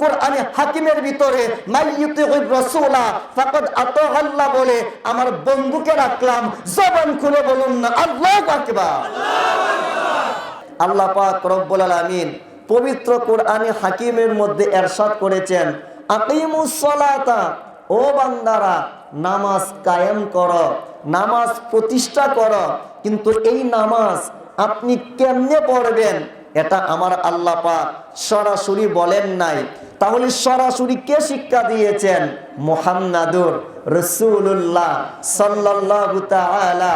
কোরআনে হাকিমের ভিতরে মাইয়ুতিউর রাসূলা ফাকাদ আতাআল্লাহ বলে আমার বন্ধুকে রাখলাম। জবান খুলে বলুন না আল্লাহু আকবার। আল্লাহ পাক রব্বুল আলামিন পবিত্র কোরআনে হাকিমের মধ্যে ইরশাদ করেছেন, আকিমুস সালাতা, ও বান্দারা নামাজ কায়েম করো, নামাজ প্রতিষ্ঠা করো। কিন্তু এই নামাজ আপনি কেমনে পড়বেন এটা আমার আল্লাহ পাক সরাসরি বলেন নাই। তাহলে সরাসরি কে শিক্ষা দিয়েছেন? মুহাম্মাদুর রাসূলুল্লাহ সাল্লাল্লাহু তাআলা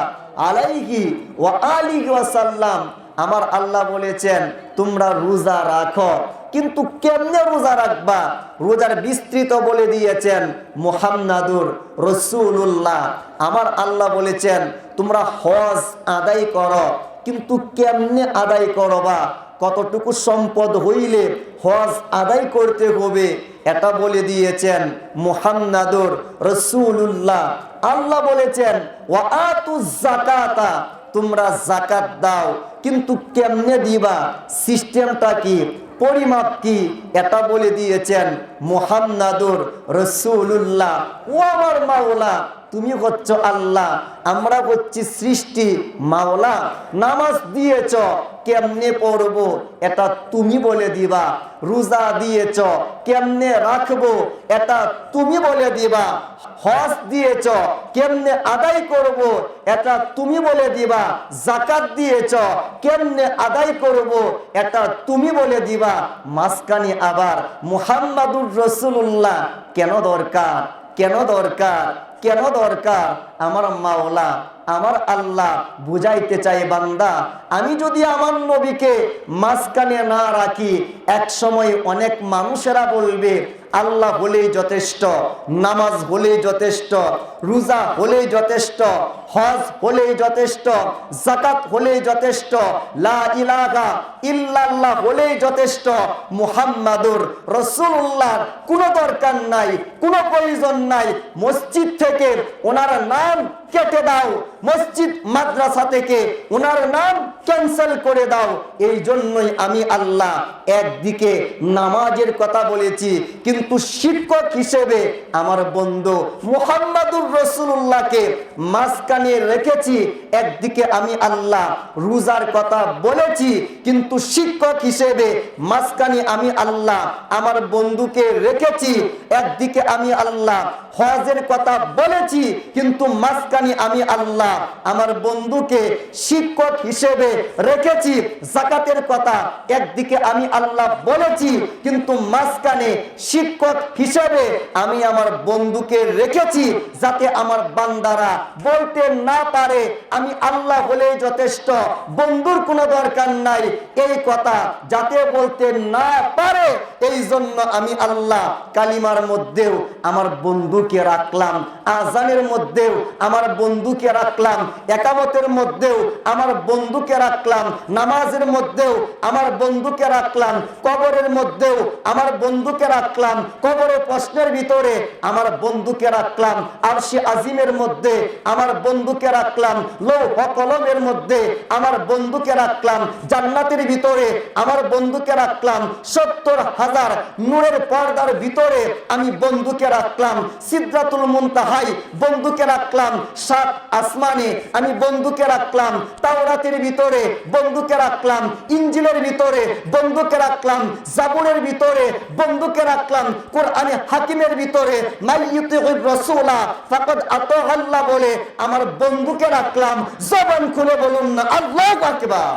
আলাইহি ওয়া আলিহি ওয়াসাল্লাম। আমার আল্লাহ বলেছেন তোমরা রোজা রাখো, কিন্তু কেমনে রোজা রাখবা রোজার বিস্তৃত বলে দিয়েছেন মুহাম্মাদুর রাসূলুল্লাহ। আমার আল্লাহ বলেছেন তোমরা হজ আদায় করো, কিন্তু কেমনে আদায় করবা, কতটুকু সম্পদ হইলে হজ আদায় করতে হবে এটা বলে দিয়েছেন মুহাম্মাদুর রাসূলুল্লাহ। আল্লাহ বলেছেন ওয়া আতুজ যাকাতা, তোমরা যাকাত দাও, কিন্তু কেমনে দিবা, সিস্টেমটা কি, পরিমাপ কি এটা বলে দিয়েছেন মুহাম্মাদুর রাসূলুল্লাহ। ও আমার মাওলা, তুমি হচ্ছ আল্লাহ, আমরা হচ্ছি সৃষ্টি। মাওলা নামাজ দিয়েছ, কেমনে পড়বো এটা তুমি বলে দিবা। রোজা দিয়েছ, কেমনে রাখবো এটা তুমি বলে দিবা। হজ দিয়েছ, কেমনে আদায় করব এটা তুমি বলে দিবা। যাকাত দিয়েছ, কেমনে আদায় করব এটা তুমি বলে দিবা। মাঝখানে আবার মুহাম্মাদুর রাসূলুল্লাহ কেন দরকার, কেন দরকার, কেন দরকার? আমার মাওলা আমার আল্লাহ বুঝাইতে চাই, বান্দা আমি যদি আমার নবীকে মাঝখানে না রাখি, এক সময় অনেক মানুষেরা বলবে আল্লাহ হলেই যথেষ্ট, নামাজ হলেই যথেষ্ট, রোজা হলেই যথেষ্ট, হজ হলেই যথেষ্ট, যাকাত হলেই যথেষ্ট, লা ইলাহা ইল্লাল্লাহ হলেই যথেষ্ট, মুহাম্মাদুর রাসূলুল্লাহর কোনো দরকার নাই, কোনো প্রয়োজন নাই। মসজিদ থেকে ওনার নাম কেটে দাও, মসজিদ মাদ্রাসা থেকে ওনার নাম ক্যান্সেল করে দাও। এই জন্যই আমি আল্লাহ একদিকে নামাজের কথা বলেছি, কিন্তু শিক্ষক হিসেবে আমার বন্ধু মুহাম্মাদুর রাসূলুল্লাহকে মাঝখানে রেখেছি। একদিকে আমি আল্লাহ রোজার কথা বলেছি, কিন্তু শিক্ষক হিসেবে মাঝখানে আমি আল্লাহ আমার বন্ধুকে রেখেছি। একদিকে আমি আল্লাহ হজের কথা বলেছি, কিন্তু মাঝখানে আমি আল্লাহ আমার বন্ধুকে শিক্ষক হিসেবে রেখেছি। যাকাতের কথা একদিকে আমি আল্লাহ বলেছি, কিন্তু মাঝখানে শিক্ষক হিসেবে আমি আমার বন্ধুকে রেখেছি, যাতে আমার বান্দারা বলতে না পারে আমি আল্লাহ হলেই যথেষ্ট, বন্ধুর কোনো দরকার নাই। এই কথা যাতে বলতে না পারে, এই জন্য আমি আল্লাহ কালিমার মধ্যেও আমার বন্ধুকে রাখলাম, আযানের মধ্যেও আমার বন্ধুকে রাখলাম, একামতের মধ্যেও আমার বন্ধুকে রাখলাম, নামাজের মধ্যেও আমার বন্ধুকে রাখলাম, কবরের মধ্যেও আমার বন্ধুকে রাখলাম, কবরের প্রশ্নের ভিতরে আমার বন্ধুকে রাখলাম, আরশে আজিমের মধ্যে আমার বন্ধুকে রাখলাম, লৌহ কলমের মধ্যে আমার বন্ধুকে রাখলাম, জান্নাতের ভিতরে আমার বন্ধুকে রাখলাম, 70,000 নূরের পর্দার ভিতরে আমি বন্ধুকে রাখলাম, সিদরাতুল মুনতাহায় বন্ধুকে রাখলাম, 7 আসমানে আমি বন্ধুকে রাখলাম, তাওরাতের ভিতরে বন্ধুকে রাখলাম, ইনজিলের ভিতরে বন্ধুকে রাখলাম, জাবুরের ভিতরে বন্ধুকে রাখলাম, কোরআনে হাকিমের ভিতরে মাইয়ুতিউর রাসূলা ফাকাদ আতাআল্লাহ বলে আমার বন্ধুকে রাখলাম। জবান খুলে বলুন না আল্লাহু আকবার।